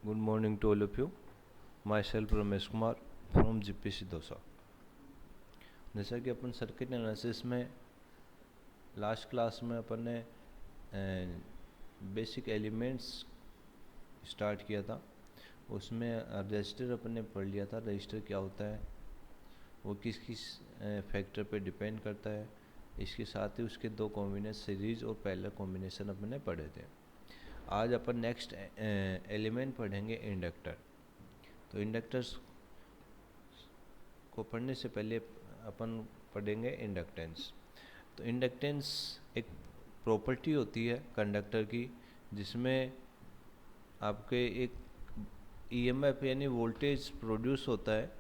Good morning to all of you. Myself Ramesh Kumar from GPC dosa. जैसा कि अपन circuit analysis में last class में अपन ने बेसिक एलिमेंट्स स्टार्ट किया था, उसमें रजिस्टर अपन ने पढ़ लिया था। रजिस्टर क्या होता है, वो किस किस फैक्टर पे डिपेंड करता है। इसके साथ ही उसके दो कॉम्बिनेशन सीरीज और पैरेलल कॉम्बिनेशन अपन ने पढ़े थे। आज अपन नेक्स्ट एलिमेंट पढ़ेंगे इंडक्टर। तो इंडक्टर्स को पढ़ने से पहले अपन पढ़ेंगे इंडक्टेंस। तो इंडक्टेंस एक प्रॉपर्टी होती है कंडक्टर की, जिसमें आपके एक ईएमएफ यानी वोल्टेज प्रोड्यूस होता है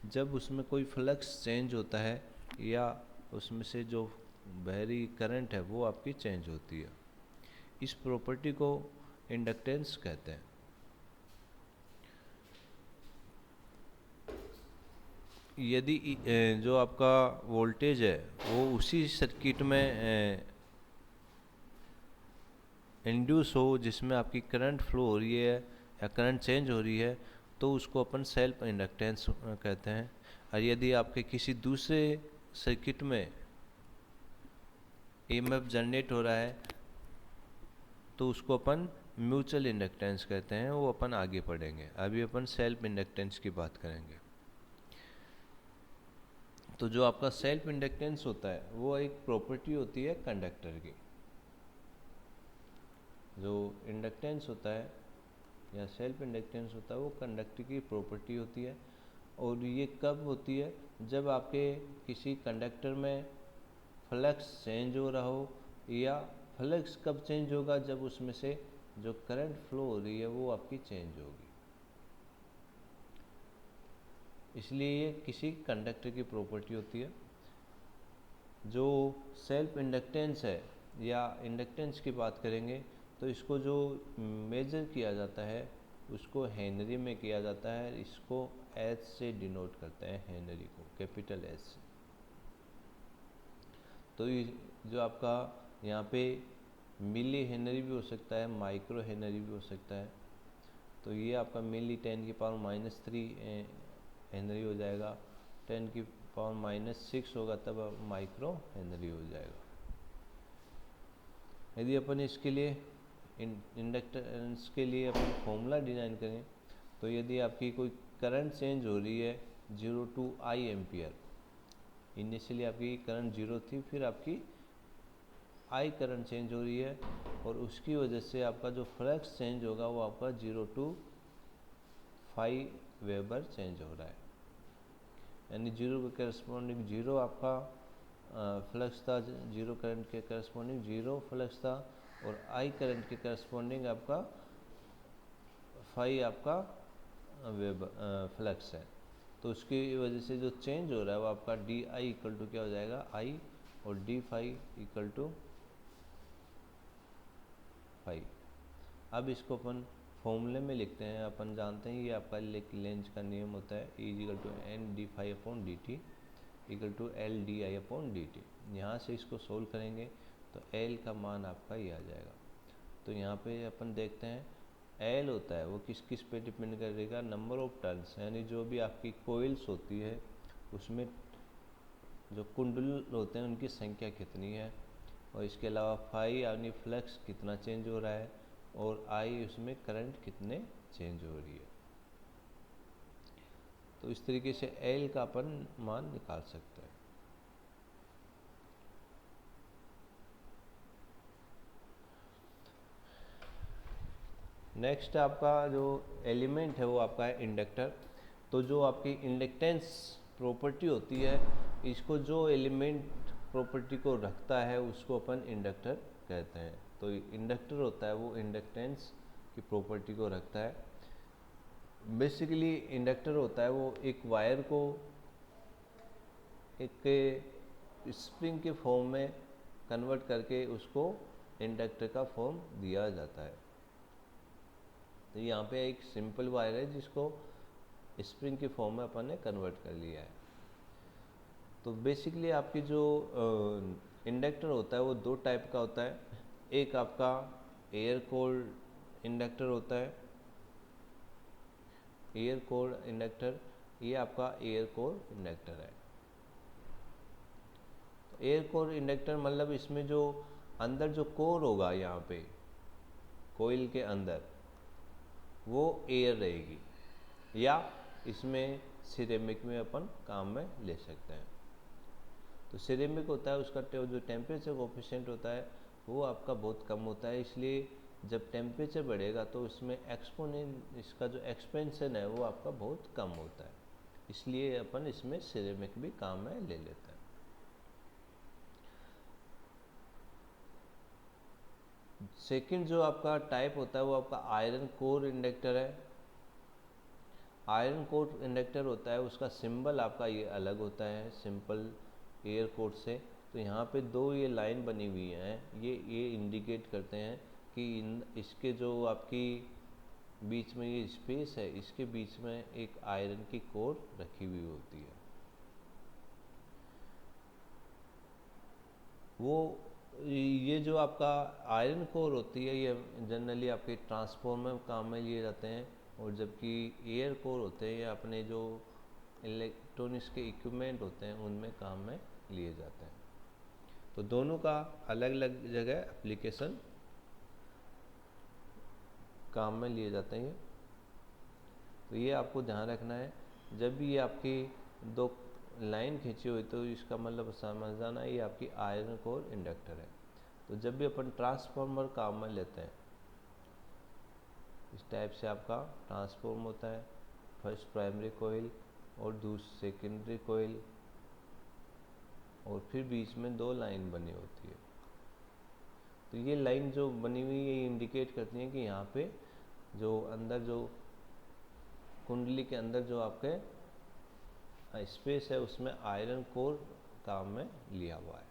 जब उसमें कोई फ्लक्स चेंज होता है या उसमें से जो बहरी करंट है वो आपकी चेंज होती है। इस प्रॉपर्टी को इंडक्टेंस कहते हैं। यदि जो आपका वोल्टेज है वो उसी सर्किट में इंड्यूस हो जिसमें आपकी करंट फ्लो हो रही है या करंट चेंज हो रही है, तो उसको अपन सेल्फ इंडक्टेंस कहते हैं। और यदि आपके किसी दूसरे सर्किट में ईएमएफ जनरेट हो रहा है तो उसको अपन म्यूचुअल इंडक्टेंस कहते हैं। वो अपन आगे पढ़ेंगे। अभी अपन सेल्फ इंडक्टेंस की बात करेंगे। तो जो आपका सेल्फ इंडक्टेंस होता है वो एक प्रॉपर्टी होती है कंडक्टर की। जो इंडक्टेंस होता है या सेल्फ इंडक्टेंस होता है वो कंडक्टर की प्रॉपर्टी होती है। और ये कब होती है, जब आपके किसी कंडक्टर में फ्लक्स चेंज हो रहा हो। या फ्लक्स कब चेंज होगा, जब उसमें से जो करंट फ्लो हो रही है वो आपकी चेंज होगी। इसलिए ये किसी कंडक्टर की प्रॉपर्टी होती है। जो सेल्फ इंडक्टेंस है या इंडक्टेंस की बात करेंगे तो इसको जो मेजर किया जाता है उसको हेनरी में किया जाता है। इसको एच से डिनोट करते हैं, हेनरी को कैपिटल एच से। तो जो आपका यहाँ पे मिली हेनरी भी हो सकता है, माइक्रो हेनरी भी हो सकता है। तो ये आपका मिली 10⁻³ हेनरी हो जाएगा। 10⁻⁶ होगा तब माइक्रो हेनरी हो जाएगा। यदि अपन इसके लिए इंडक्टेंस के लिए अपन फॉर्मूला डिज़ाइन करें, तो यदि आपकी कोई करंट चेंज हो रही है 0 to I एम्पियर, इनिशियली आपकी करंट 0 थी, फिर आपकी I करंट चेंज हो रही है और उसकी वजह से आपका जो फ्लक्स चेंज होगा वो आपका 0 to 5 वेबर चेंज हो रहा है। यानी 0 के करस्पॉन्डिंग 0 आपका फ्लक्स था, 0 करंट के करस्पॉन्डिंग 0 फ्लक्स था, और I करंट के करस्पॉन्डिंग आपका 5 आपका फ्लक्स है। तो उसकी वजह से जो चेंज हो रहा है वो आपका DI इक्वल टू क्या हो जाएगा, I, और D5 इक्वल टू 5। अब इसको अपन फॉर्मूले में लिखते हैं। अपन जानते हैं ये आपका लेंज का नियम होता है, E equal to ND5/dt equal to LDI/dt। यहाँ से इसको सोल्व करेंगे तो L का मान आपका ये आ जाएगा। तो यहाँ पे अपन देखते हैं L होता है वो किस किस पे डिपेंड करेगा, नंबर ऑफ टर्न्स, यानी जो भी आपकी कोइल्स होती है उसमें जो कुंडल होते हैं उनकी संख्या कितनी है, और इसके अलावा फाई यानी फ्लक्स कितना चेंज हो रहा है, और आई उसमें करंट कितने चेंज हो रही है। तो इस तरीके से एल का अपन मान निकाल सकते हैं। नेक्स्ट आपका जो एलिमेंट है वो आपका है इंडक्टर। तो जो आपकी इंडक्टेंस प्रॉपर्टी होती है, इसको जो एलिमेंट प्रॉपर्टी को रखता है उसको अपन इंडक्टर कहते हैं। तो इंडक्टर होता है वो इंडक्टेंस की प्रॉपर्टी को रखता है। बेसिकली इंडक्टर होता है वो एक वायर को एक स्प्रिंग के फॉर्म में कन्वर्ट करके उसको इंडक्टर का फॉर्म दिया जाता है। तो यहाँ पे एक सिंपल वायर है जिसको स्प्रिंग के फॉर्म में अपन ने कन्वर्ट कर लिया है। तो बेसिकली आपकी जो इंडक्टर होता है वो दो टाइप का होता है। एक आपका एयर कोल्ड इंडक्टर होता है एयर कोर इंडक्टर, ये आपका एयर कोर इंडक्टर है। तो एयर कोर इंडक्टर मतलब इसमें जो अंदर जो कोर होगा यहाँ पे कोइल के अंदर वो एयर रहेगी, या इसमें सिरेमिक में अपन काम में ले सकते हैं। तो सिरेमिक होता है उसका जो टेम्परेचर कोफिशिएंट होता है वो आपका बहुत कम होता है, इसलिए जब टेम्परेचर बढ़ेगा तो इसमें एक्सपोनेंट इसका जो एक्सपेंशन है वो आपका बहुत कम होता है, इसलिए अपन इसमें सिरेमिक भी काम में ले लेते हैं। सेकंड जो आपका टाइप होता है वो आपका आयरन कोर इंडक्टर है। आयरन कोर इंडक्टर होता है उसका सिंबल आपका ये अलग होता है सिंपल एयर कोर से। तो यहाँ पे दो ये लाइन बनी हुई हैं, ये इंडिकेट करते हैं कि इसके जो आपकी बीच में ये स्पेस है इसके बीच में एक आयरन की कोर रखी हुई होती है। वो ये जो आपका आयरन कोर होती है ये जनरली आपके ट्रांसफार्मर काम में लिए जाते हैं, और जबकि एयर कोर होते हैं ये अपने जो इलेक्ट्रॉनिक्स के इक्विपमेंट होते हैं उनमें काम में लिए जाते हैं। तो दोनों का अलग अलग जगह एप्लीकेशन काम में लिए जाते हैं। तो ये आपको ध्यान रखना है, जब भी ये आपकी दो लाइन खींची हुई तो इसका मतलब समझ जाना ये आपकी आयरन कोर इंडक्टर है। तो जब भी अपन ट्रांसफार्मर काम में लेते हैं इस टाइप से आपका ट्रांसफार्मर होता है, फर्स्ट प्राइमरी कोइल और दूसरी सेकेंडरी कोइल, और फिर बीच में दो लाइन बनी होती है। तो ये लाइन जो बनी हुई है ये इंडिकेट करती है कि यहाँ पे जो अंदर जो कुंडली के अंदर जो आपके स्पेस है उसमें आयरन कोर काम में लिया हुआ है।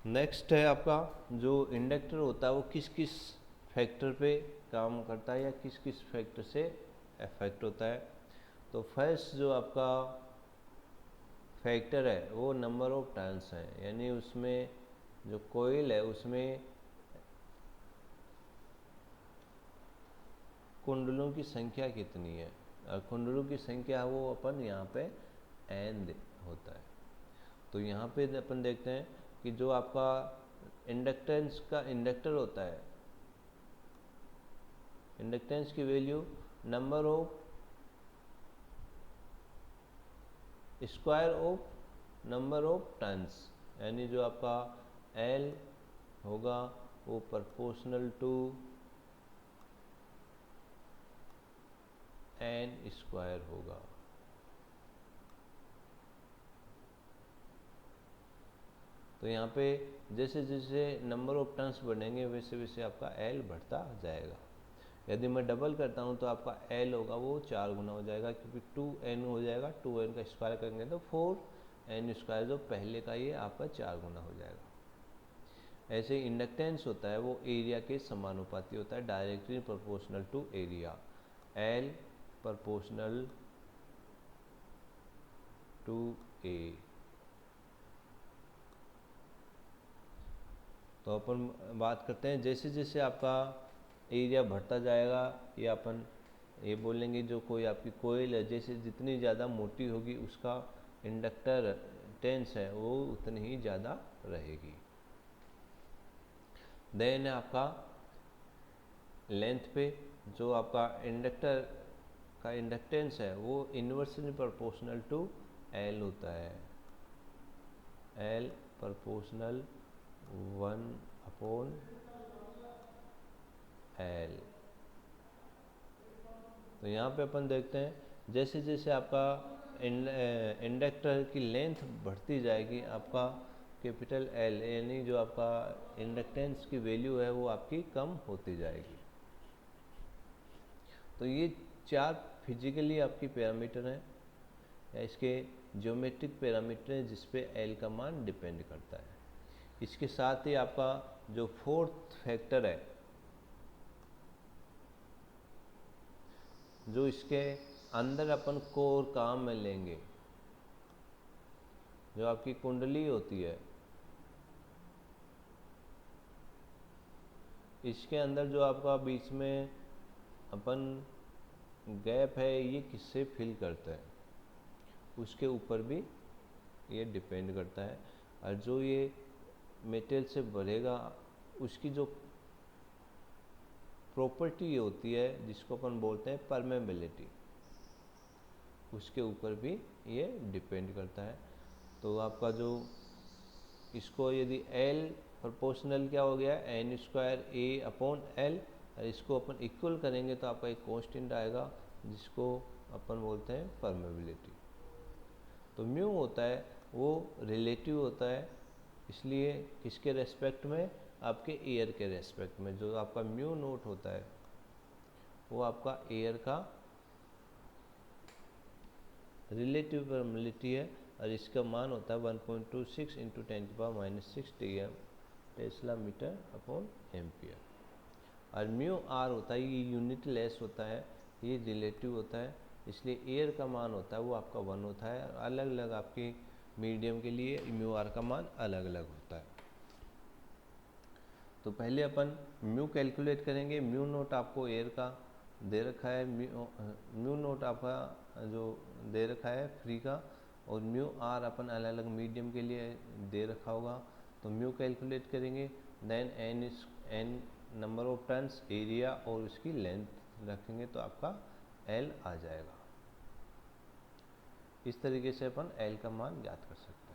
नेक्स्ट है आपका जो इंडक्टर होता है वो किस किस फैक्टर पे काम करता है या किस किस फैक्टर से अफेक्ट होता है। तो फर्स्ट जो आपका फैक्टर है वो नंबर ऑफ टर्न्स है, यानी उसमें जो कोइल है उसमें कुंडलों की संख्या कितनी है, और कुंडलों की संख्या वो अपन यहाँ पे n होता है। तो यहाँ पे अपन देखते हैं कि जो आपका इंडक्टेंस का इंडक्टर होता है, इंडक्टेंस की value number of square of number of turns, यानी जो आपका L होगा वो प्रोपोर्शनल टू n स्क्वायर होगा। तो यहाँ पे जैसे जैसे नंबर ऑफ टर्न्स बढ़ेंगे वैसे वैसे आपका L बढ़ता जाएगा। यदि मैं डबल करता हूँ तो आपका L होगा वो 4 गुना हो जाएगा, क्योंकि 2n हो जाएगा, 2n का स्क्वायर करेंगे तो 4n स्क्वायर जो पहले का ये आपका 4 गुना हो जाएगा। ऐसे इंडक्टेंस होता है वो एरिया के समानुपाती होता है, directly proportional to area, L proportional to A। तो अपन बात करते हैं जैसे जैसे आपका एरिया बढ़ता जाएगा, या अपन ये बोलेंगे जो कोई आपकी कोयल है जैसे जितनी ज़्यादा मोटी होगी उसका इंडक्टर टेंस है वो उतनी ही ज़्यादा रहेगी। देन आपका लेंथ पे जो आपका इंडक्टर का इंडक्टेंस है वो इन्वर्सली प्रोपोर्शनल टू L होता है, L प्रोपोर्शनल 1/L। तो यहाँ पे अपन देखते हैं जैसे जैसे आपका इंडक्टर की लेंथ बढ़ती जाएगी आपका कैपिटल L यानी जो आपका इंडक्टेंस की वैल्यू है वो आपकी कम होती जाएगी। तो ये 4 फिजिकली आपकी पैरामीटर हैं या इसके ज्योमेट्रिक पैरामीटर हैं जिस पे L का मान डिपेंड करता है। इसके साथ ही आपका जो फोर्थ फैक्टर है जो इसके अंदर अपन कोर काम में लेंगे, जो आपकी कुंडली होती है इसके अंदर जो आपका बीच में अपन गैप है ये किससे फिल करता है उसके ऊपर भी ये डिपेंड करता है। और जो ये मेटेरियल से भरेगा उसकी जो प्रॉपर्टी होती है जिसको अपन बोलते हैं परमेबिलिटी, उसके ऊपर भी ये डिपेंड करता है। तो आपका जो इसको यदि L प्रोपोर्शनल क्या हो गया एन स्क्वायर ए अपॉन एल, और इसको अपन इक्वल करेंगे तो आपका एक कांस्टेंट आएगा जिसको अपन बोलते हैं परमेबिलिटी। तो म्यू होता है वो रिलेटिव होता है, इसलिए किसके रेस्पेक्ट में, आपके एयर के रेस्पेक्ट में। जो आपका म्यू नोट होता है वो आपका एयर का रिलेटिव परमेबिलिटी है, और इसका मान होता है 1.26 into 10⁻⁻6 tesla metre upon ampere. और म्यू आर होता है ये यूनिट लेस होता है, ये रिलेटिव होता है, इसलिए एयर का मान होता है वो आपका 1 होता है। और अलग अलग आपके मीडियम के लिए म्यू आर का मान अलग अलग होता है। तो पहले अपन म्यू कैलकुलेट करेंगे। म्यू नोट आपको एयर का दे रखा है, म्यू नोट आपका जो दे रखा है फ्री का, और म्यू आर अपन अलग अलग मीडियम के लिए दे रखा होगा। तो म्यू कैलकुलेट करेंगे, then N number of turns, area और उसकी लेंथ रखेंगे तो आपका एल आ जाएगा। इस तरीके से अपन एल का मान ज्ञात कर सकते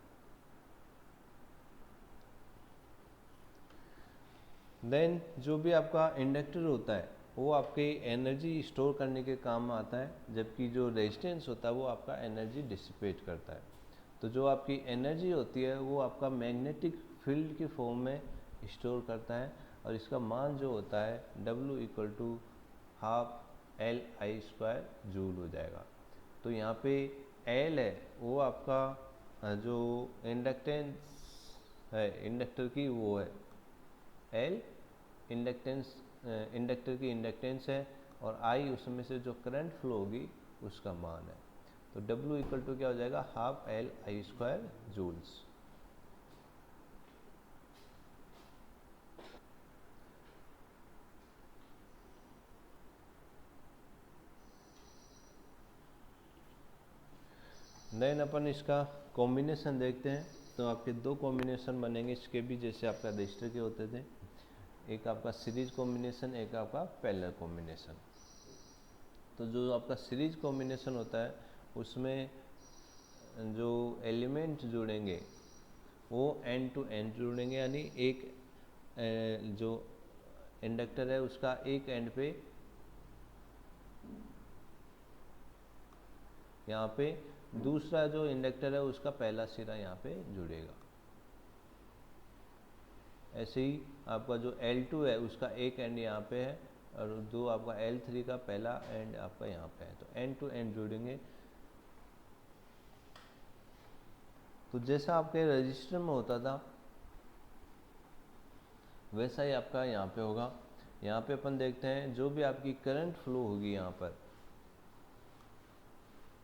हैं। देन जो भी आपका इंडक्टर होता है वो आपके एनर्जी स्टोर करने के काम में आता है, जबकि जो रेजिस्टेंस होता है वो आपका एनर्जी डिसिपेट करता है। तो जो आपकी एनर्जी होती है वो आपका मैग्नेटिक फील्ड की फॉर्म में स्टोर करता है, और इसका मान जो होता है W equal to half L I square joule हो जाएगा। तो यहाँ पे एल है वो आपका जो इंडक्टेंस है इंडक्टर की वो है, एल इंडक्टेंस इंडक्टर की इंडक्टेंस है, और आई उसमें से जो करंट फ्लो होगी उसका मान है। तो W इक्वल टू क्या हो जाएगा half L I square joules. Then अपन इसका कॉम्बिनेशन देखते हैं। तो आपके दो कॉम्बिनेशन बनेंगे इसके भी, जैसे आपका रजिस्टर के होते थे, एक आपका सीरीज कॉम्बिनेशन, एक आपका पैरेलल कॉम्बिनेशन। तो जो आपका सीरीज कॉम्बिनेशन होता है उसमें जो एलिमेंट जुड़ेंगे वो एंड टू एंड जुड़ेंगे, यानी एक जो इंडक्टर है उसका एक एंड पे यहाँ पे, दूसरा जो इंडक्टर है उसका पहला सिरा यहाँ पे जुड़ेगा। ऐसे ही आपका जो L2 है उसका एक एंड यहाँ पे है, और जो आपका L3 का पहला एंड आपका यहाँ पे है। तो एंड टू एंड जुड़ेंगे। तो जैसा आपके रजिस्टर में होता था वैसा ही आपका यहाँ पे होगा। यहाँ पे अपन देखते हैं जो भी आपकी करंट फ्लो होगी यहाँ पर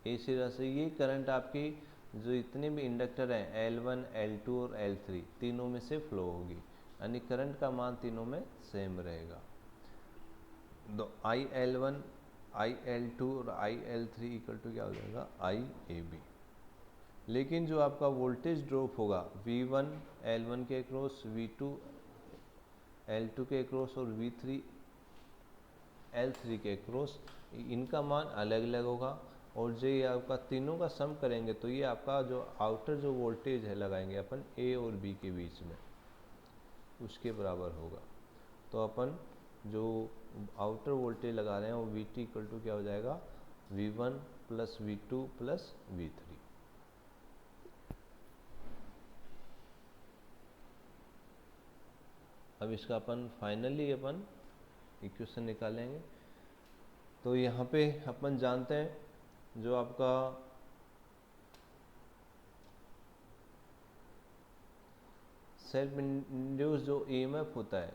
इस सिरा से, ये करंट आपकी जो इतने भी इंडक्टर हैं L1, L2 और L3 तीनों में से फ्लो होगी, यानी करंट का मान तीनों में सेम रहेगा। तो IL1, IL2 और IL3 इक्वल टू क्या हो जाएगा IAB। लेकिन जो आपका वोल्टेज ड्रॉप होगा V1 L1 के क्रॉस, V2 L2 के क्रॉस और V3 L3 के क्रॉस, इनका मान अलग अलग होगा। और जो ये आपका तीनों का सम करेंगे तो ये आपका जो आउटर जो वोल्टेज है लगाएंगे अपन A और B के बीच में, उसके बराबर होगा। तो अपन जो आउटर वोल्टेज लगा रहे हैं वो VT इक्वल टू क्या हो जाएगा V1 plus V2 plus V3। अब इसका अपन फाइनली अपन इक्वेशन निकालेंगे। तो यहाँ पे अपन जानते हैं जो आपका सेल्फ इंड्यूस जो EMF होता है,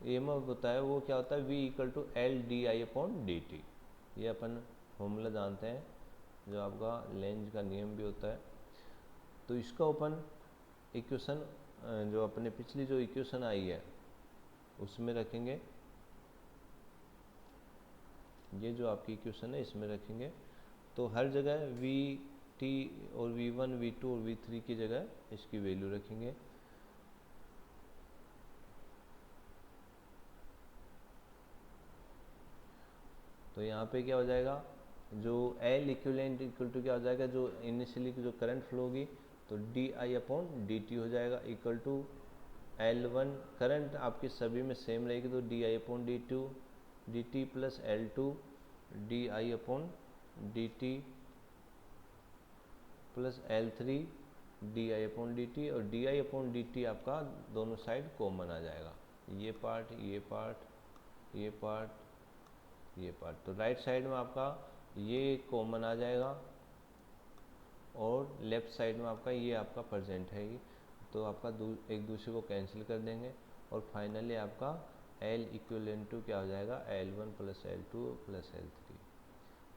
EMF होता है वो क्या होता है V इक्वल टू LdI/dt। ये अपन फॉर्मूला जानते हैं, जो आपका लेंज का नियम भी होता है। तो इसका अपन इक्वेशन जो अपने पिछली जो इक्वेशन आई है उसमें रखेंगे, ये जो आपकी इक्वेशन है इसमें रखेंगे। तो हर जगह वी टी और V1 V2 और V3 की जगह इसकी वैल्यू रखेंगे। तो यहाँ पे क्या हो जाएगा, जो L इक्विवेलेंट इक्वल टू क्या हो जाएगा, जो इनिशियली जो करंट फ्लो होगी तो di/dt हो जाएगा इक्वल टू L1, करंट आपकी सभी में सेम रहेगी तो di/dt plus L2 di/dt plus L3 di/dt, और di/dt आपका दोनों साइड कॉमन आ जाएगा, ये पार्ट ये पार्ट ये पार्ट ये पार्ट। तो राइट साइड में आपका ये कॉमन आ जाएगा और लेफ्ट साइड में आपका ये आपका प्रेजेंट है, तो आपका एक दूसरे को कैंसिल कर देंगे और फाइनली आपका L इक्विवेलेंट टू क्या हो जाएगा, L1 plus L2 plus L3।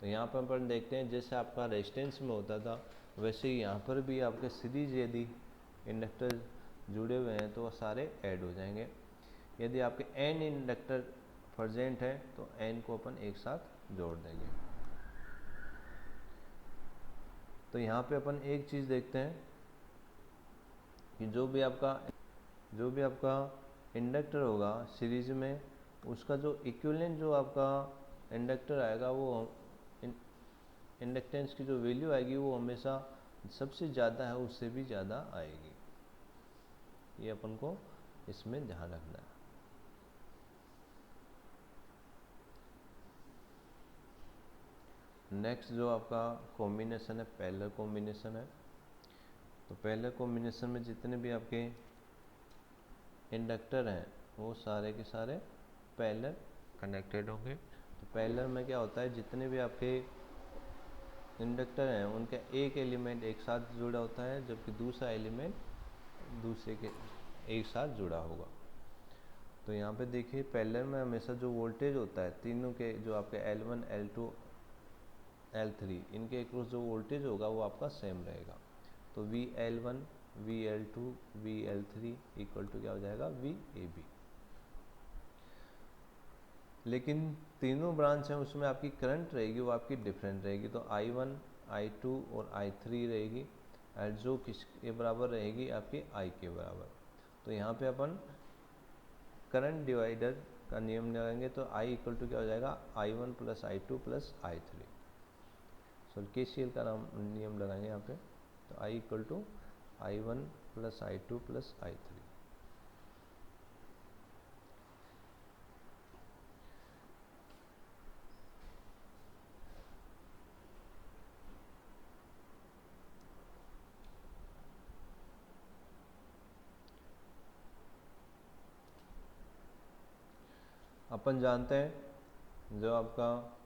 तो यहाँ पर अपन देखते हैं जैसे आपका रेजिस्टेंस में होता था वैसे ही यहाँ पर भी आपके सीरीज यदि इंडक्टर जुड़े हुए हैं तो वो सारे ऐड हो जाएंगे। यदि आपके n इंडक्टर प्रेजेंट है तो n को अपन एक साथ जोड़ देंगे। तो यहाँ पे अपन एक चीज़ देखते हैं कि जो भी आपका इंडक्टर होगा सीरीज में, उसका जो इक्विवेलेंट जो आपका इंडक्टर आएगा वो इंडक्टेंस की जो वैल्यू आएगी वो हमेशा सबसे ज़्यादा है उससे भी ज़्यादा आएगी, ये अपन को इसमें ध्यान रखना है। नेक्स्ट जो आपका कॉम्बिनेशन है पैरेलल कॉम्बिनेशन है। तो पैरेलल कॉम्बिनेशन में जितने भी आपके इंडक्टर हैं वो सारे के सारे पैरेलल कनेक्टेड होंगे। तो पैरेलल में क्या होता है, जितने भी आपके इंडक्टर हैं उनका एक एलिमेंट एक साथ जुड़ा होता है जबकि दूसरा एलिमेंट दूसरे के एक साथ जुड़ा होगा। तो यहाँ पे देखिए पैरेलल में हमेशा जो वोल्टेज होता है तीनों के, जो आपके L1 L2 L3 इनके अक्रॉस जो वोल्टेज होगा वो आपका सेम रहेगा। तो VL1 VL2 VL3 equal to क्या हो जाएगा, VAB। लेकिन तीनों ब्रांच हैं उसमें आपकी करंट रहेगी वो आपकी डिफरेंट रहेगी। तो I1 I2 और I3 रहेगी, और जो किसके बराबर रहेगी, आपकी I के बराबर। तो यहाँ पे अपन करंट डिवाइडर का नियम लगाएंगे तो I इक्वल टू क्या हो जाएगा, I1 plus I2 plus I3। सो KCL का नियम लगाएंगे यहाँ पे, तो I equal to I1 plus I2 plus I3। अपन जानते हैं जो आपका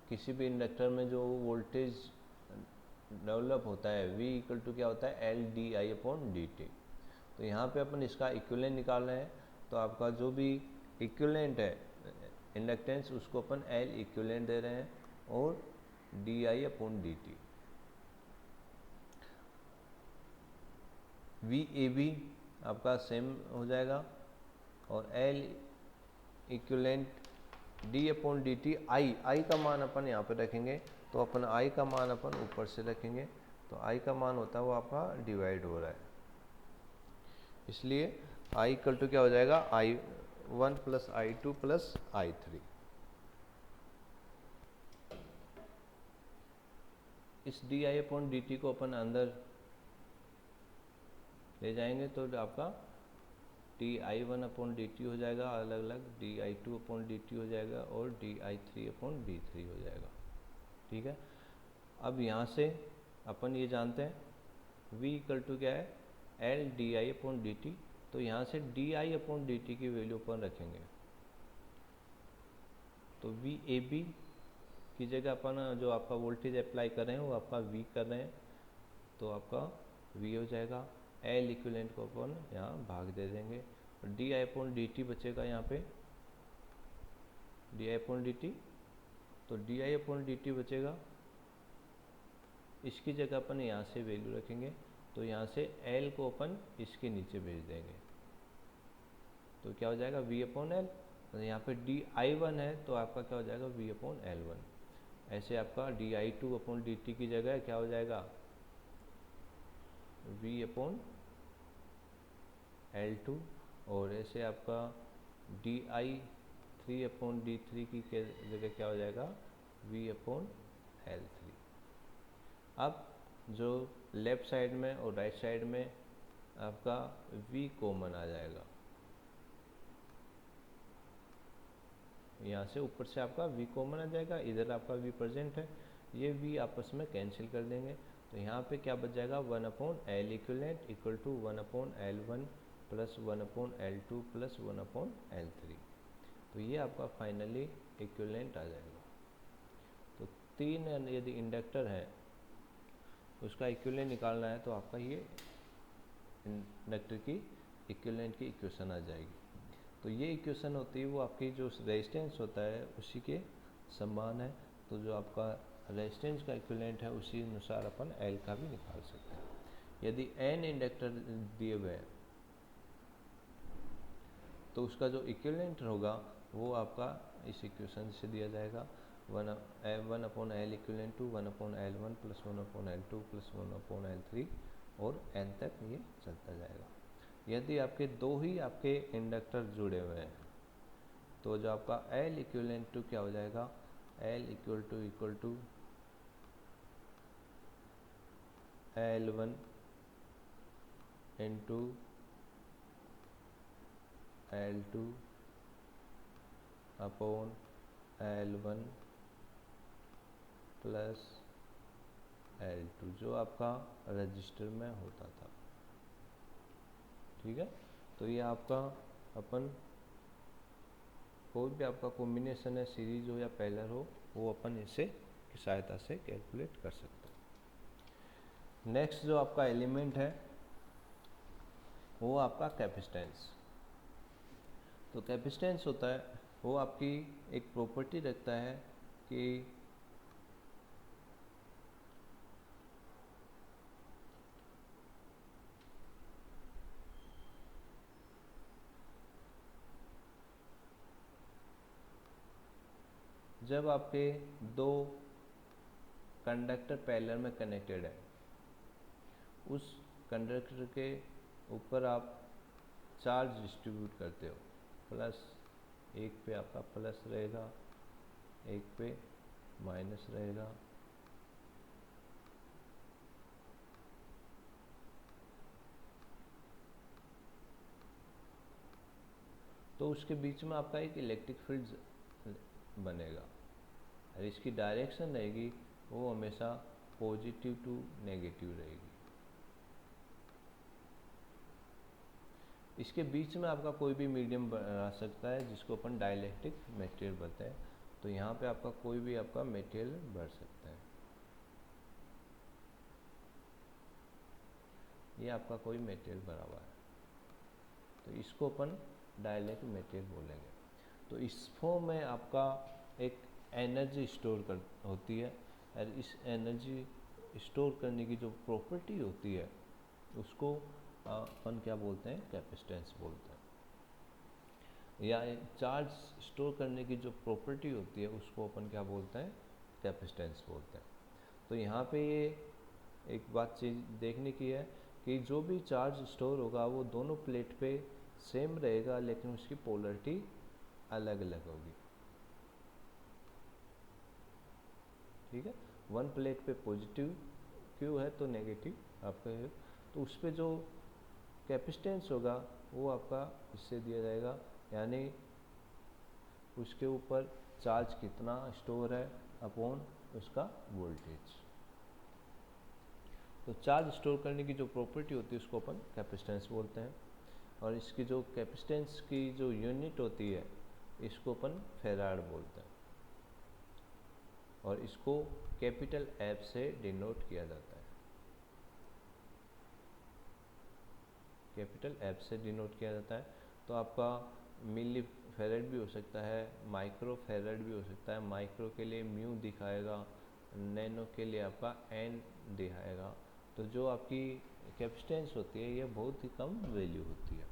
किसी भी इंडक्टर में जो वोल्टेज डेवलप होता है V इक्वल टू क्या होता है, LdI/dt। तो यहाँ पे अपन इसका इक्विवेलेंट निकाल रहे हैं, तो आपका जो भी इक्विवेलेंट है इंडक्टेंस उसको अपन L इक्विवेलेंट दे रहे हैं और dI/dt। VAB आपका सेम हो जाएगा और L इक्विवेलेंट d/dt। I का मान अपन यहाँ पे रखेंगे, तो अपन I का मान अपन ऊपर से रखेंगे, तो I का मान होता है वो आपका डिवाइड हो रहा है, इसलिए I इक्वल टू क्या हो जाएगा, I1 plus I2 plus I3। इस dI/dt को अपन अंदर ले जाएंगे तो आपका di1/dt हो जाएगा अलग अलग, di2/dt हो जाएगा और di3/dt हो जाएगा। ठीक है, अब यहाँ से अपन ये जानते हैं V इक्वल टू क्या है, LdI/dt। तो यहाँ से dI/dt की वैल्यू अपन रखेंगे, तो VAB की जगह अपन जो आपका वोल्टेज अप्लाई कर रहे हैं वो आपका V कर रहे हैं, तो आपका V हो जाएगा। L इक्विवेलेंट को अपन यहाँ भाग दे देंगे और dI/dt बचेगा यहाँ पे dI/dt, तो dI/dt बचेगा इसकी जगह अपन यहाँ से वैल्यू रखेंगे, तो यहाँ से L को अपन इसके नीचे भेज देंगे, तो क्या हो जाएगा V/L। तो यहाँ पे di1 है तो आपका क्या हो जाएगा V/L1। ऐसे आपका di2/dt की जगह क्या हो जाएगा V/L2, और ऐसे आपका di3/d3 की जगह क्या हो जाएगा V/L3। अब जो लेफ्ट साइड में और राइट साइड में आपका V कॉमन आ जाएगा, यहाँ से ऊपर से आपका V कॉमन आ जाएगा, इधर आपका V प्रेजेंट है, ये V आपस में कैंसिल कर देंगे, तो यहाँ पे क्या बच जाएगा 1/L equivalent equal to 1/L1 plus 1/L2 plus 1/L3। तो ये आपका फाइनली इक्विवेलेंट आ जाएगा। तो 3 यदि इंडक्टर है उसका इक्विवेलेंट निकालना है तो आपका ये इंडक्टर की इक्विवेलेंट की इक्वेशन आ जाएगी। तो ये इक्वेशन होती है वो आपकी जो रेजिस्टेंस होता है उसी के समान है, तो जो आपका रेजिस्टेंस का इक्विवेलेंट है उसी अनुसार अपन L का भी निकाल सकते हैं। यदि n इंडक्टर दिए हुए हैं तो उसका जो इक्विवेलेंट होगा वो आपका इस इक्वेशन से दिया जाएगा 1/L equivalent to 1/L1 plus 1/L2 plus 1/L3 और n तक ये चलता जाएगा। यदि आपके दो ही आपके इंडक्टर जुड़े हुए हैं तो जो आपका L इक्विवेलेंट टू क्या हो जाएगा L equal to L1 into L2 upon L1 plus L2 जो आपका रजिस्टर में होता था। ठीक है, तो ये आपका अपन कोई भी आपका कॉम्बिनेशन है, सीरीज हो या पैरेलल हो, वो अपन इसे की सहायता से कैलकुलेट कर सकते हैं। नेक्स्ट जो आपका एलिमेंट है वो आपका कैपेसिटेंस। तो कैपेसिटेंस होता है वो आपकी एक प्रॉपर्टी रखता है कि जब आपके दो कंडक्टर पैरेलल में कनेक्टेड है, उस कंडक्टर के ऊपर आप चार्ज डिस्ट्रीब्यूट करते हो, प्लस एक पे आपका प्लस रहेगा, एक पे माइनस रहेगा, तो उसके बीच में आपका एक इलेक्ट्रिक फील्ड बनेगा और इसकी डायरेक्शन रहेगी वो हमेशा पॉजिटिव टू नेगेटिव रहेगी। इसके बीच में आपका कोई भी मीडियम आ सकता है जिसको अपन डाइलेक्ट्रिक मटेरियल बोलते हैं। तो यहाँ पे आपका कोई भी आपका मटेरियल बढ़ सकता है, ये आपका कोई मटेरियल भरा हुआ है, तो इसको अपन डाइलेक्ट्रिक मटेरियल बोलेंगे। तो इस फॉर्म में आपका एक एनर्जी स्टोर कर होती है, और इस एनर्जी स्टोर करने की जो प्रॉपर्टी होती है उसको अपन क्या बोलते हैं कैपेसिटेंस बोलते हैं। या चार्ज स्टोर करने की जो प्रॉपर्टी होती है उसको अपन क्या बोलते हैं कैपेसिटेंस बोलते हैं। तो यहाँ पे ये एक बात चीज़ देखने की है कि जो भी चार्ज स्टोर होगा वो दोनों प्लेट पे सेम रहेगा, लेकिन उसकी पोलरिटी अलग अलग होगी। ठीक है, वन प्लेट पे पॉजिटिव क्यू है तो नेगेटिव आपका है, तो उस पर जो कैपेसिटेंस होगा वो आपका इससे दिया जाएगा, यानी उसके ऊपर चार्ज कितना स्टोर है अपॉन उसका वोल्टेज। तो चार्ज स्टोर करने की जो प्रॉपर्टी होती है उसको अपन कैपेसिटेंस बोलते हैं, और इसकी जो कैपेसिटेंस की जो यूनिट होती है इसको अपन फैराड बोलते हैं, और इसको कैपिटल एफ से डिनोट किया जाता है। कैपिटल एफ से डिनोट किया जाता है। तो आपका मिली फेरेड भी हो सकता है, माइक्रो फेरेड भी हो सकता है। माइक्रो के लिए म्यू दिखाएगा, नैनो के लिए आपका n दिखाएगा। तो जो आपकी कैपेसिटेंस होती है ये बहुत ही कम वैल्यू होती है।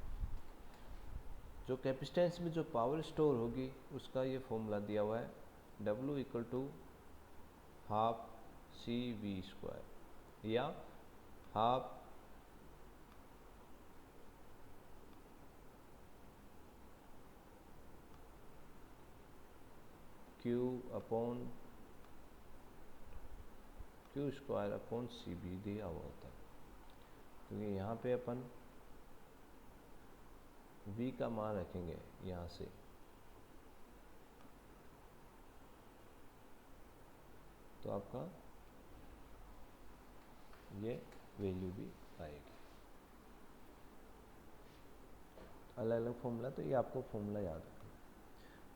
जो कैपेसिटेंस में जो पावर स्टोर होगी उसका ये फॉर्मूला दिया हुआ है, W equal to half C V square या half Q upon Q square upon C B दिया हुआ होता है। क्योंकि यहाँ पे अपन v का मान रखेंगे यहाँ से, तो आपका ये वैल्यू भी आएगी। अलग अलग फॉर्मूला, तो ये आपको फॉर्मूला याद रखना।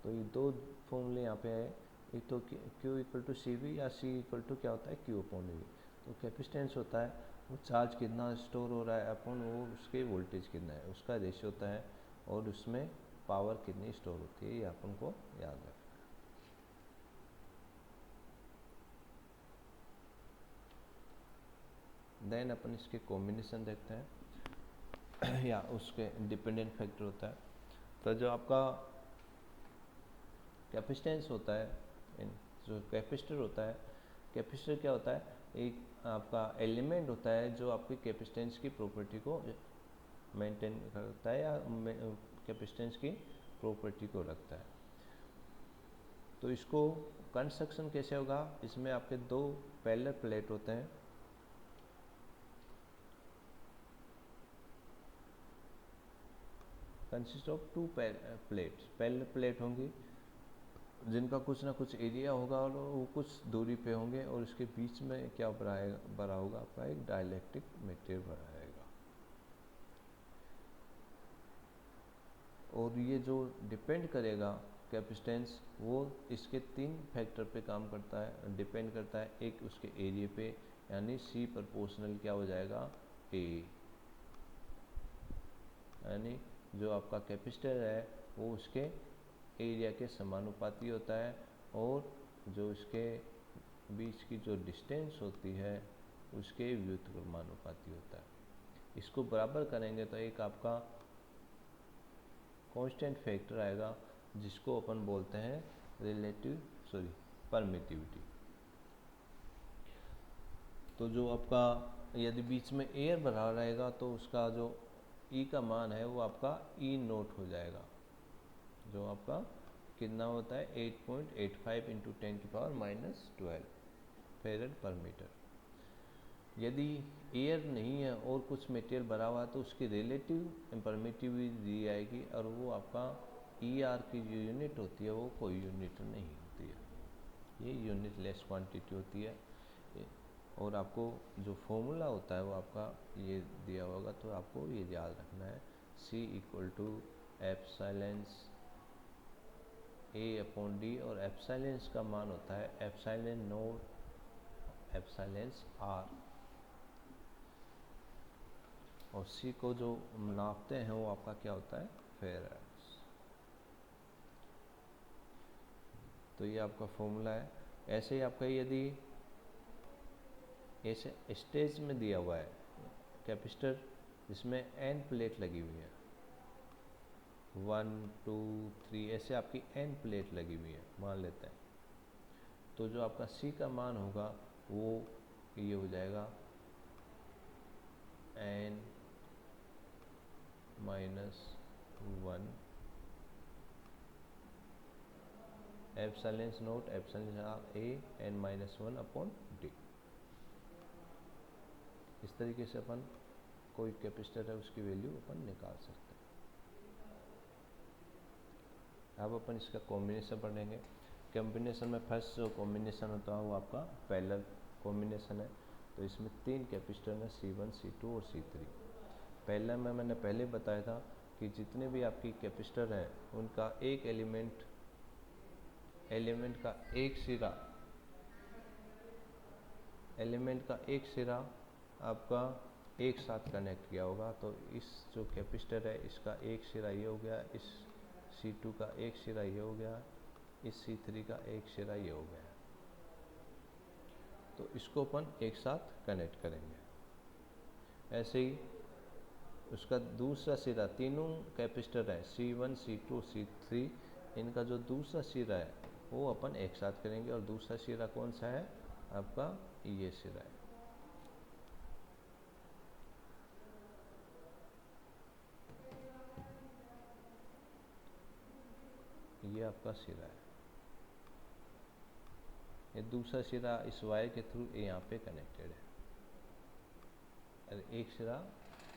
तो ये दो फॉर्मूले यहाँ पे आए, एक तो Q equal to C V या C इक्वल टू क्या होता है Q अपॉन वी। तो कैपेसिटेंस होता है वो चार्ज कितना स्टोर हो रहा है अपॉन वो उसके वोल्टेज कितना है उसका रेशियो होता है, और उसमें पावर कितनी स्टोर होती है ये अपन को याद रखना है। देन अपन इसके कॉम्बिनेशन देखते हैं या उसके डिपेंडेंट फैक्टर होता है। तो जो आपका कैपेसिटेंस होता है, जो कैपेसिटर होता है, कैपेसिटर क्या होता है, एक आपका एलिमेंट होता है जो आपकी कैपेसिटेंस की प्रॉपर्टी को मेंटेन करता है या कैपेसिटेंस की प्रॉपर्टी को रखता है। तो इसको कंस्ट्रक्शन कैसे होगा, इसमें आपके दो पैरेलल प्लेट होते हैं, consist of to plates, parallel plate होंगी जिनका कुछ ना कुछ एरिया होगा और वो कुछ दूरी पे होंगे, और उसके बीच में क्या भरा होगा आपका एक डाइलेक्ट्रिक मटेरियल भरा रहेगा। और ये जो डिपेंड करेगा कैपेसिटेंस, वो इसके तीन फैक्टर पे काम करता है, डिपेंड करता है। एक उसके एरिया पे, यानी C प्रोपोर्शनल क्या हो जाएगा A, यानी जो आपका कैपेसिटर है वो उसके एरिया के समानुपाती होता है, और जो इसके बीच की जो डिस्टेंस होती है उसके व्युत्क्रमानुपाती होता है। इसको बराबर करेंगे तो एक आपका कांस्टेंट फैक्टर आएगा जिसको अपन बोलते हैं परमिटिविटी। तो जो आपका यदि बीच में एयर भरा रहेगा तो उसका जो E का मान है वो आपका E नोट हो जाएगा, जो आपका कितना होता है 8.85 इंटू 10⁻⁻12 फेरेड पर मीटर। यदि एयर नहीं है और कुछ मटेरियल भरा हुआ है तो उसकी रिलेटिव परमिटिविटी दी जाएगी, और वो आपका ER की जो यूनिट होती है वो कोई यूनिट नहीं होती है, ये यूनिट लेस क्वांटिटी होती है। और आपको जो फॉर्मूला होता है वो आपका ये दिया होगा, तो आपको ये याद रखना है, C equal to epsilons A upon D, और एप्सिलॉन्स का मान होता है एप्सिलॉन नॉट एप्सिलॉन्स R, और C को जो नापते हैं वो आपका क्या होता है फेराड्स। तो ये आपका फॉर्मूला है। ऐसे ही आपका यदि ऐसे स्टेज में दिया हुआ है कैपेसिटर जिसमें n प्लेट लगी हुई है, 1 2 3 ऐसे आपकी n प्लेट लगी हुई है मान लेते हैं, तो जो आपका C का मान होगा वो ये हो जाएगा n -1 epsilon not epsilon A n-1 upon D। इस तरीके से अपन कोई कैपेसिटर है उसकी वैल्यू अपन निकाल सकते हैं। अब अपन इसका कॉम्बिनेशन पढ़ेंगे। कॉम्बिनेशन में फर्स्ट जो कॉम्बिनेशन होता है वो आपका पैरेलल कॉम्बिनेशन है। तो इसमें तीन कैपेसिटर हैं C1 C2 और C3। पैरेलल में मैंने पहले बताया था कि जितने भी आपकी कैपेसिटर हैं उनका एक एलिमेंट का एक सिरा आपका एक साथ कनेक्ट किया होगा। तो इस जो कैपेसिटर है इसका एक सिरा ये हो गया, इस C2 का एक सिरा ये हो गया, इस C3 का एक सिरा ये हो गया। तो इसको अपन एक साथ कनेक्ट करेंगे। ऐसे ही उसका दूसरा सिरा, तीनों कैपेसिटर है C1 C2 C3, इनका जो दूसरा सिरा है वो अपन एक साथ करेंगे। और दूसरा सिरा कौन सा है आपका, ये सिरा है। ये आपका सिरा है, ये दूसरा सिरा इस वायर के थ्रू यहाँ पे कनेक्टेड है। और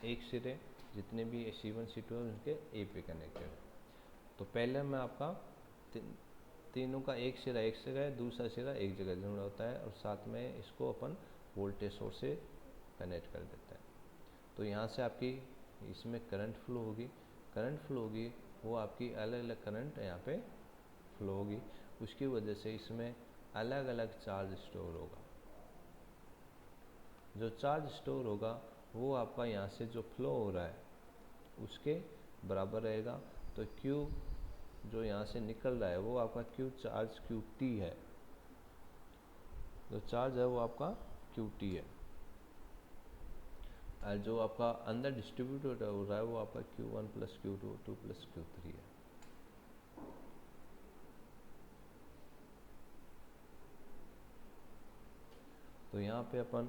एक सिरे जितने भी C1 C2 है उनके ए पे कनेक्टेड है। तो पहले में आपका तीनों का एक सिरा है, दूसरा सिरा एक जगह जुड़ा होता है, और साथ में इसको अपन वोल्टेज सोर्स से कनेक्ट कर देते हैं। तो यहाँ से आपकी इसमें करंट फ्लो होगी, वो आपकी अलग अलग करंट यहाँ पे फ्लो होगी। उसकी वजह से इसमें अलग अलग चार्ज स्टोर होगा। जो चार्ज स्टोर होगा वो आपका यहाँ से जो फ्लो हो रहा है उसके बराबर रहेगा। तो Q जो यहाँ से निकल रहा है वो आपका QT है, जो चार्ज है वो आपका QT है। और जो आपका अंदर डिस्ट्रीब्यूट हो रहा है वो आपका Q1 + Q2 2 + Q3 है। तो यहाँ पे अपन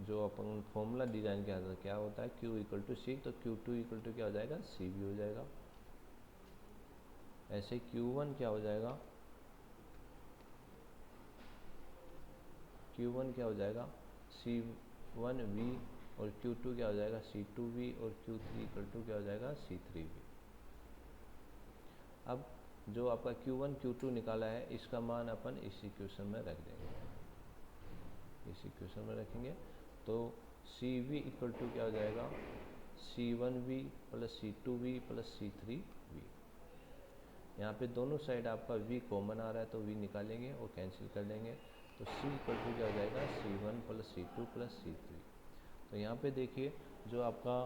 जो अपन फॉर्मूला डिजाइन किया था क्या होता है, Q = C, तो Q2 क्या हो जाएगा, C भी हो जाएगा। ऐसे Q1 क्या हो जाएगा, C1V, और Q2 क्या हो जाएगा, C2V, और Q3 = क्या हो जाएगा, C3V। अब जो आपका Q1 Q2 निकाला है इसका मान अपन इस इक्वेशन में रख देंगे, इस इक्वेशन में रखेंगे। तो CV = क्या हो जाएगा, C1V + C2V + C3V। यहाँ पे दोनों साइड आपका V कॉमन आ रहा है तो V निकालेंगे और कैंसिल कर देंगे। तो C = क्या हो जाएगा, C1 + C2 + C3। तो यहाँ पे देखिए जो आपका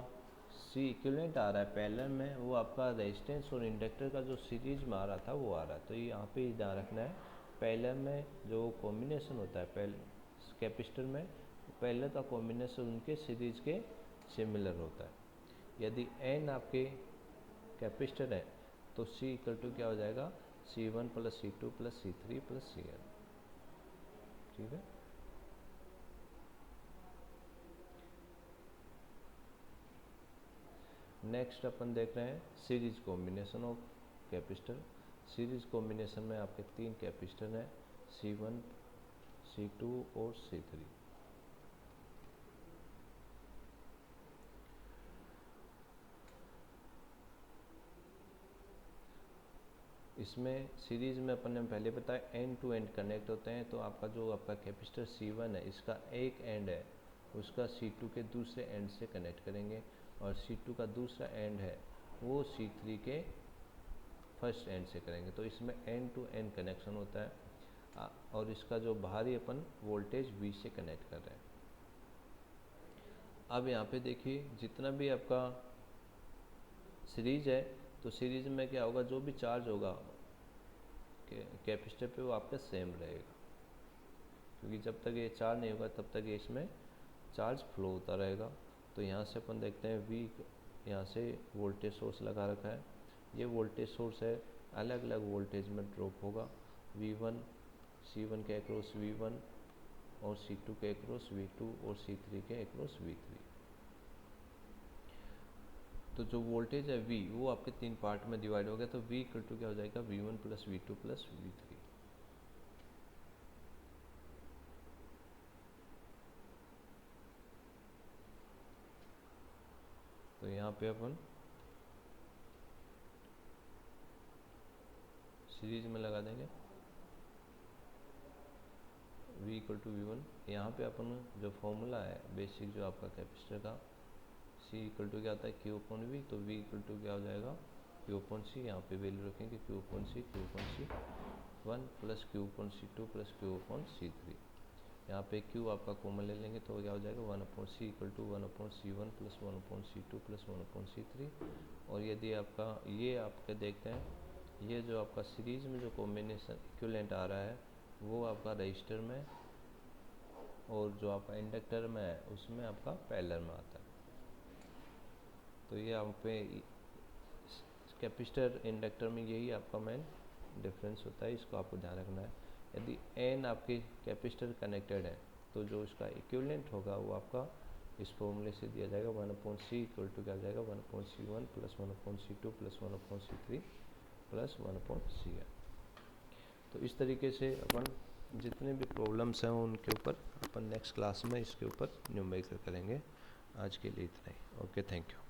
C इक्विवेलेंट आ रहा है पैरेलल में, वो आपका रेजिस्टेंस और इंडक्टर का जो सीरीज में आ रहा था वो आ रहा है। तो ये यहाँ पे ध्यान रखना है, पैरेलल में जो कॉम्बिनेशन होता है कैपेसिटर में, पैरेलल का कॉम्बिनेशन उनके सीरीज के सिमिलर होता है। यदि n आपके कैपेसिटर है तो C = क्या हो जाएगा, C1 + C2 + C3 + Cn। ठीक है। नेक्स्ट अपन देख रहे हैं series combination of capacitor. Series combination में आपके 3 कैपेसिटर हैं, C1 C2 और C3। इसमें सीरीज में अपन ने पहले बताया एंड टू एंड कनेक्ट होते हैं। तो आपका जो आपका कैपेसिटर C1 है इसका एक एंड है उसका C2 के दूसरे एंड से कनेक्ट करेंगे, और C2 का दूसरा एंड है वो C3 के फर्स्ट एंड से करेंगे। तो इसमें एंड टू एंड कनेक्शन होता है। और इसका जो बाहरी अपन वोल्टेज V से कनेक्ट कर रहे हैं। अब यहाँ पे देखिए जितना भी आपका सीरीज है तो सीरीज में क्या होगा, जो भी चार्ज होगा कैपेसिटर पे वो आपका सेम रहेगा, क्योंकि जब तक ये चार्ज नहीं होगा तब तक ये इसमें चार्ज फ्लो होता रहेगा। तो यहाँ से अपन देखते हैं V, यहाँ से वोल्टेज सोर्स लगा रखा है, ये वोल्टेज सोर्स है, अलग अलग वोल्टेज में ड्रॉप होगा। V1 C1 के अक्रॉस V1, और C2 के अक्रॉस V2, और C3 के अक्रॉस V3। तो जो वोल्टेज है V वो आपके 3 पार्ट में डिवाइड हो गया। तो V = क्या हो जाएगा, V1 + V2 + V3। तो यहाँ पे अपन सीरीज में लगा देंगे V = V1। यहाँ पे अपन जो फॉर्मूला है बेसिक जो आपका कैपेसिटर का, C = क्या होता है, Q/V। तो V = क्या हो जाएगा, Q/C। यहाँ पे वैल्यू रखेंगे Q/C 1 + Q/C2 + Q/C3। यहाँ पे Q आपका कॉमन ले लेंगे तो क्या हो जाएगा, 1/C = 1/C1 + 1/C2 + 1/C3। और यदि आपका ये आपके देखते हैं ये जो आपका सीरीज में जो कॉम्बिनेशन इक्विवेलेंट आ रहा है वो आपका रजिस्टर में, और जो आपका इंडक्टर में है उसमें आपका पैरेलल में आता है। तो ये आप पे कैपेसिटर इंडक्टर में यही आपका मेन डिफरेंस होता है, इसको आपको ध्यान रखना है। यदि n आपके कैपेसिटर कनेक्टेड है तो जो इसका इक्विवेलेंट होगा वो आपका इस फॉर्मूले से दिया जाएगा, 1/c इक्वल टू क्या जाएगा, 1/c1 plus 1/c2 plus 1/c3 plus 1/cn। तो इस तरीके से अपन जितने भी प्रॉब्लम्स हैं उनके ऊपर अपन नेक्स्ट क्लास में इसके ऊपर न्यूमेरिकल करेंगे। आज के लिए इतना ही। Okay, thank you.